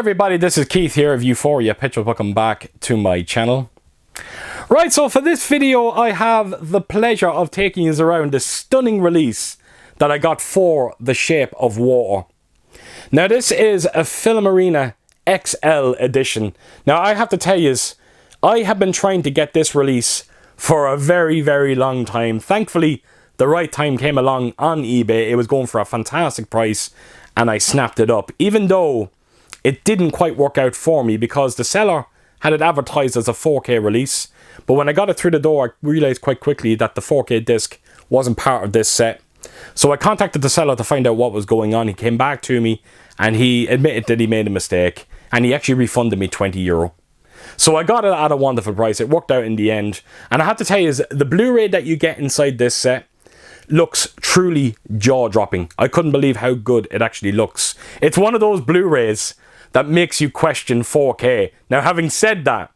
everybody, this is Keith here of Euphoria Picture. Welcome back to my channel. Right, so for this video I have the pleasure of taking you around the stunning release that I got for The Shape of Water. Now this is a Filmarena XL edition. Now I have to tell you, I have been trying to get this release for a very long time. Thankfully the right time came along on eBay. It was going for a fantastic price and I snapped it up, even though it didn't quite work out for me because the seller had it advertised as a 4K release. But when I got it through the door, I realized quite quickly that the 4K disc wasn't part of this set. So I contacted the seller to find out what was going on. He came back to me and he admitted that he made a mistake and he actually refunded me €20. So I got it at a wonderful price. It worked out in the end. And I have to tell you, the Blu-ray that you get inside this set looks truly jaw-dropping. I couldn't believe how good it actually looks. It's one of those Blu-rays that makes you question 4K. Now, having said that,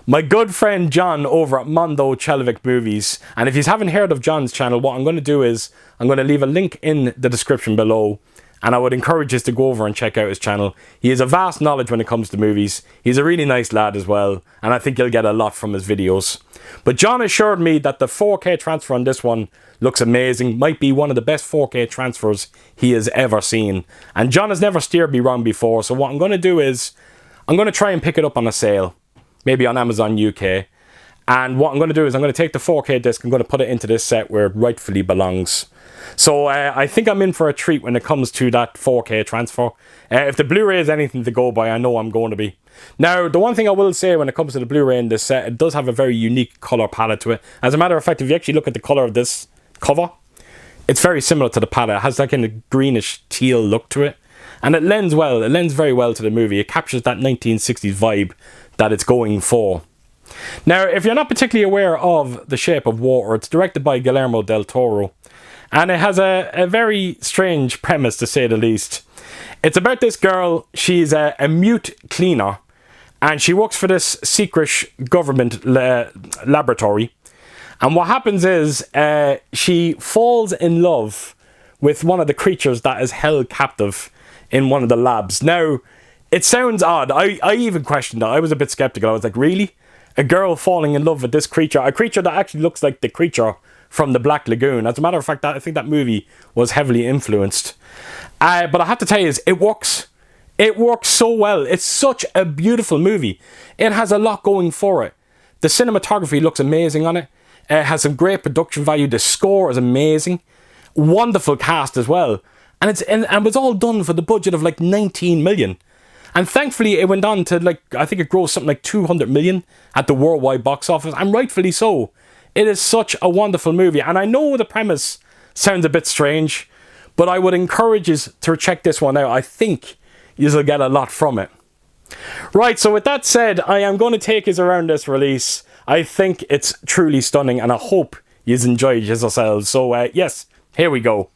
my good friend John over at Mondo Chelloveck Movies, and if you haven't heard of John's channel, what I'm going to do is I'm going to leave a link in the description below, and I would encourage you to go over and check out his channel. He has a vast knowledge when it comes to movies. He's a really nice lad as well, and I think you'll get a lot from his videos. But John assured me that the 4K transfer on this one looks amazing. Might be one of the best 4K transfers he has ever seen. And John has never steered me wrong before, so what I'm going to do is I'm going to try and pick it up on a sale, maybe on Amazon UK. And what I'm going to do is I'm going to take the 4K disc, I'm going to put it into this set where it rightfully belongs. So I think I'm in for a treat when it comes to that 4K transfer. If the Blu-ray is anything to go by, I know I'm going to be. Now, the one thing I will say when it comes to the Blu-ray in this set, it does have a very unique colour palette to it. As a matter of fact, if you actually look at the colour of this cover, it's very similar to the palette. It has that kind of greenish teal look to it. And it lends well. It lends very well to the movie. It captures that 1960s vibe that it's going for. Now, if you're not particularly aware of The Shape of Water, it's directed by Guillermo del Toro. And it has a very strange premise, to say the least. It's about this girl. She's a mute cleaner. And she works for this secret government laboratory. And what happens is she falls in love with one of the creatures that is held captive in one of the labs. Now, it sounds odd. I even questioned that. I was a bit skeptical. I was like, really? A girl falling in love with this creature? A creature that actually looks like the creature from the Black Lagoon. As a matter of fact, I think that movie was heavily influenced. But I have to tell you, it works. It works so well. It's such a beautiful movie. It has a lot going for it. The cinematography looks amazing on it. It has some great production value. The score is amazing. Wonderful cast as well. And it was all done for the budget of like 19 million. And thankfully it went on to, like, I think it grossed something like 200 million at the worldwide box office. And rightfully so. It is such a wonderful movie. And I know the premise sounds a bit strange, but I would encourage you to check this one out. I think you'll get a lot from it. Right, so with that said, I am going to take you around this release. I think it's truly stunning and I hope you've enjoyed yourselves. So yes, here we go.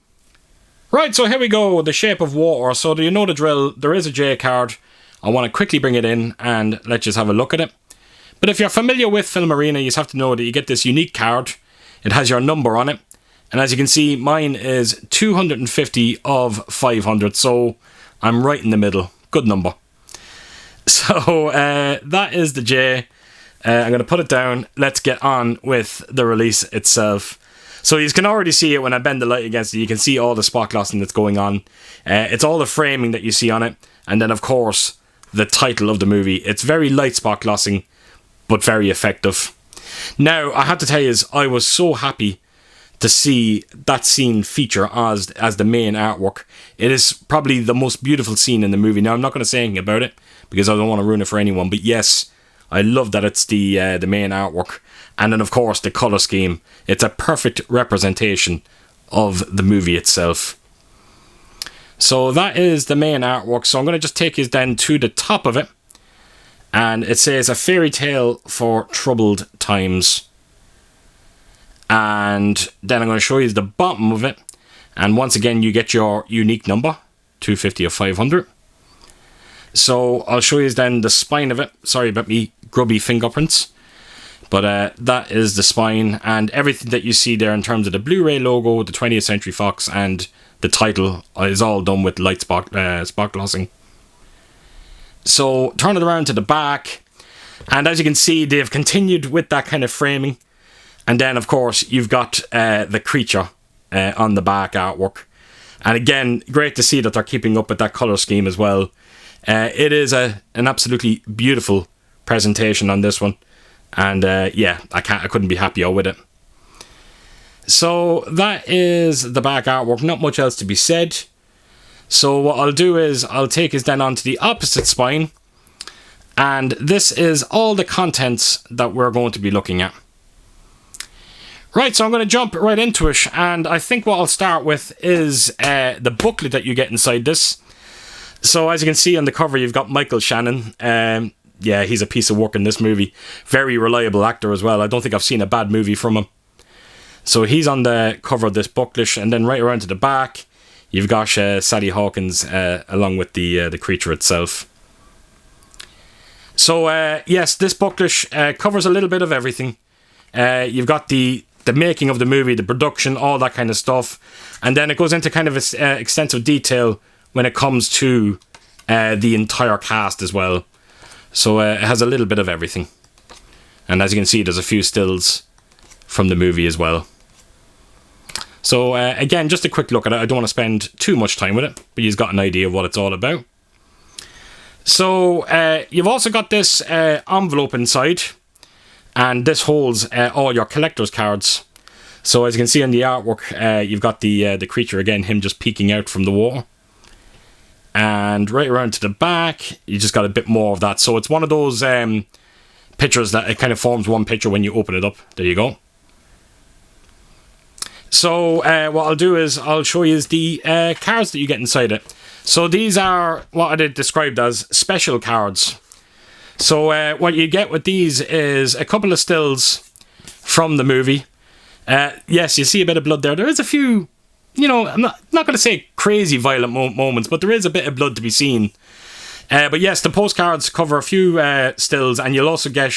Right, so here we go, The Shape of Water. So do you know the drill? There is a J card. I want to quickly bring it in and let's just have a look at it. But if you're familiar with Filmarena, you have to know that you get this unique card. It has your number on it. And as you can see, mine is 250 of 500. So I'm right in the middle. Good number. So that is the J. I'm going to put it down. Let's get on with the release itself. So you can already see it when I bend the light against it. You can see all the spot glossing that's going on. It's all the framing that you see on it. And then, of course, the title of the movie. It's very light spot glossing, but very effective. Now, I have to tell you, I was so happy to see that scene feature as the main artwork. It is probably the most beautiful scene in the movie. Now, I'm not going to say anything about it because I don't want to ruin it for anyone. But yes, I love that it's the main artwork. And then, of course, the colour scheme. It's a perfect representation of the movie itself. So that is the main artwork. So I'm going to just take you then to the top of it. And it says, a fairy tale for troubled times. And then I'm going to show you the bottom of it. And once again, you get your unique number, 250 of 500. So I'll show you then the spine of it. Sorry about me grubby fingerprints. But that is the spine, and everything that you see there in terms of the Blu-ray logo, the 20th Century Fox, and the title is all done with light spot glossing. So turn it around to the back, and as you can see, they've continued with that kind of framing. And then, of course, you've got the creature on the back artwork. And again, great to see that they're keeping up with that colour scheme as well. It is an absolutely beautiful presentation on this one. And yeah, I couldn't be happier with it. So that is the back artwork. Not much else to be said. So what I'll do is I'll take us then onto the opposite spine. And this is all the contents that we're going to be looking at. Right, so I'm going to jump right into it, and I think what I'll start with is the booklet that you get inside this. So as you can see on the cover, you've got Michael Shannon. Yeah, he's a piece of work in this movie. Very reliable actor as well. I don't think I've seen a bad movie from him. So he's on the cover of this booklet, and then right around to the back, you've got Sally Hawkins along with the creature itself. So yes, this booklet covers a little bit of everything. You've got the making of the movie, the production, all that kind of stuff. And then it goes into kind of extensive detail when it comes to the entire cast as well. So it has a little bit of everything. And as you can see, there's a few stills from the movie as well. So again, just a quick look at it. I don't want to spend too much time with it, but you've got an idea of what it's all about. So you've also got this envelope inside. And this holds all your collector's cards. So as you can see on the artwork, you've got the creature again, him just peeking out from the water. And right around to the back, you just got a bit more of that. So it's one of those pictures that it kind of forms one picture when you open it up. There you go. So what I'll do is I'll show you the cards that you get inside it. So these are what I described as special cards. So what you get with these is a couple of stills from the movie. Yes, you see a bit of blood there. There is a few, you know, I'm not going to say crazy violent moments, but there is a bit of blood to be seen. But yes, the postcards cover a few stills, and you'll also get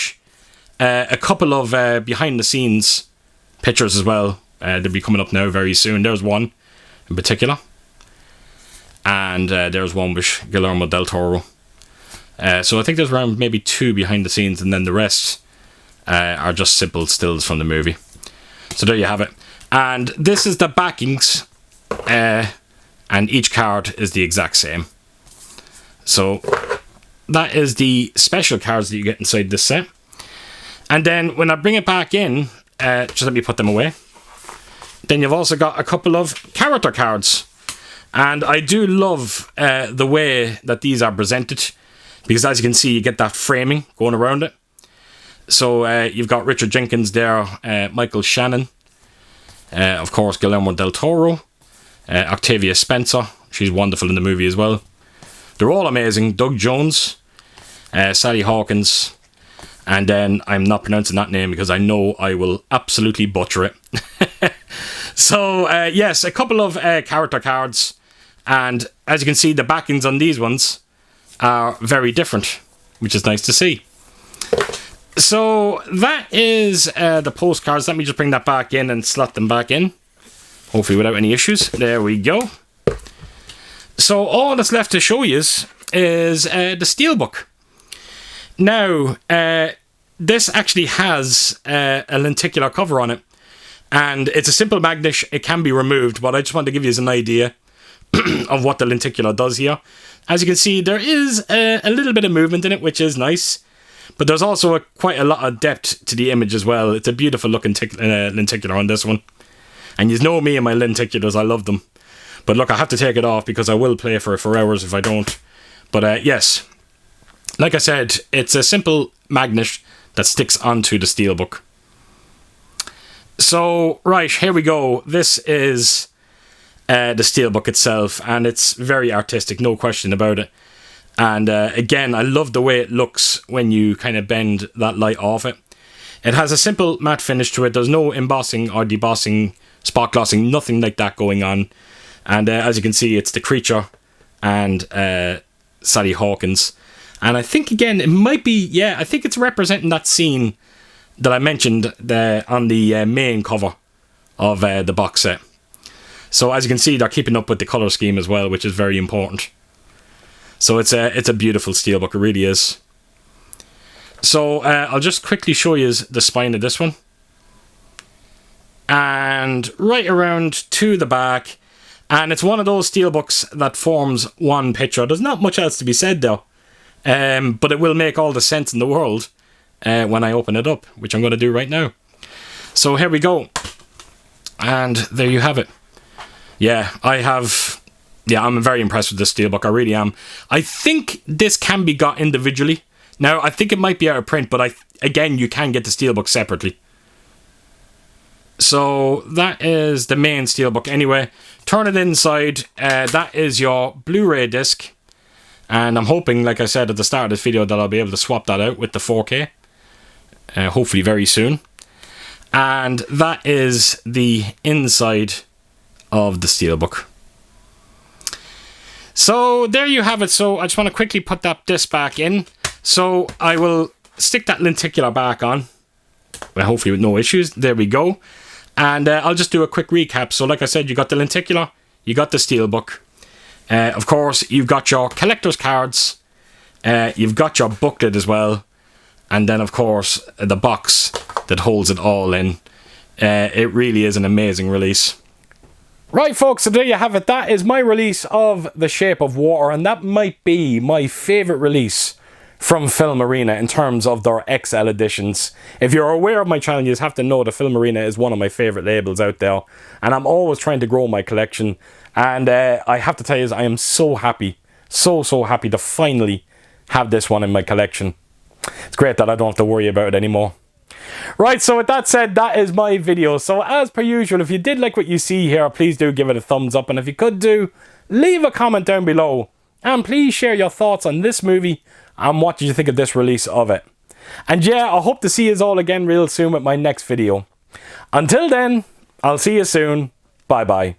a couple of behind-the-scenes pictures as well. They'll be coming up now very soon. There's one in particular. And there's one with Guillermo del Toro. So I think there's around maybe 2 behind the scenes, and then the rest are just simple stills from the movie. So there you have it. And this is the backings, and each card is the exact same. So that is the special cards that you get inside this set. And then when I bring it back in, just let me put them away. Then you've also got a couple of character cards. And I do love the way that these are presented. Because as you can see, you get that framing going around it. So you've got Richard Jenkins there, Michael Shannon, of course Guillermo del Toro, Octavia Spencer, she's wonderful in the movie as well. They're all amazing. Doug Jones, Sally Hawkins, and then I'm not pronouncing that name because I know I will absolutely butcher it. So yes, a couple of character cards, and as you can see, the backings on these ones are very different, which is nice to see. So that is the postcards. Let me just bring that back in and slot them back in, hopefully without any issues. There we go. So all that's left to show you is the Steelbook. Now this actually has a lenticular cover on it, and it's a simple magnet. It can be removed, but I just want to give you an idea of what the lenticular does here. As you can see, there is a little bit of movement in it, which is nice. But there's also quite a lot of depth to the image as well. It's a beautiful looking lenticular on this one. And you know me and my lenticulars, I love them. But look, I have to take it off because I will play for it for hours if I don't. But yes, like I said, it's a simple magnet that sticks onto the Steelbook. So, right, here we go. This is the Steelbook itself, and it's very artistic, no question about it. And again, I love the way it looks when you kind of bend that light off it. It has a simple matte finish to it. There's no embossing or debossing, spot glossing, nothing like that going on. And as you can see, it's the creature and Sally Hawkins. And I think, again, it might be, yeah, I think it's representing that scene that I mentioned on the main cover of the box set. So as you can see, they're keeping up with the colour scheme as well, which is very important. So it's a beautiful Steelbook, it really is. So I'll just quickly show you the spine of this one. And right around to the back. And it's one of those Steelbooks that forms one picture. There's not much else to be said though. But it will make all the sense in the world when I open it up, which I'm going to do right now. So here we go. And there you have it. Yeah, I'm very impressed with this Steelbook. I really am. I think this can be got individually. Now, I think it might be out of print, but again, you can get the Steelbook separately. So that is the main Steelbook anyway. Turn it inside. That is your Blu-ray disc. And I'm hoping, like I said at the start of this video, that I'll be able to swap that out with the 4K. Hopefully very soon. And that is the inside of the Steelbook. So there you have it. So I just want to quickly put that disc back in. So I will stick that lenticular back on. Well, hopefully with no issues. There we go. And I'll just do a quick recap. So like I said, you got the lenticular, you got the Steelbook. Of course, you've got your collector's cards. You've got your booklet as well. And then, of course, the box that holds it all in. It really is an amazing release. Right, folks, so there you have it. That is my release of The Shape of Water. And that might be my favourite release from Filmarena in terms of their XL editions. If you're aware of my channel, you just have to know that Filmarena is one of my favourite labels out there. And I'm always trying to grow my collection. And I have to tell you, I am so happy, so happy to finally have this one in my collection. It's great that I don't have to worry about it anymore. Right, so with that said, that is my video. So as per usual, if you did like what you see here, please do give it a thumbs up. And if you could do, leave a comment down below. And please share your thoughts on this movie and what did you think of this release of it. And yeah, I hope to see you all again real soon with my next video. Until then, I'll see you soon. Bye bye.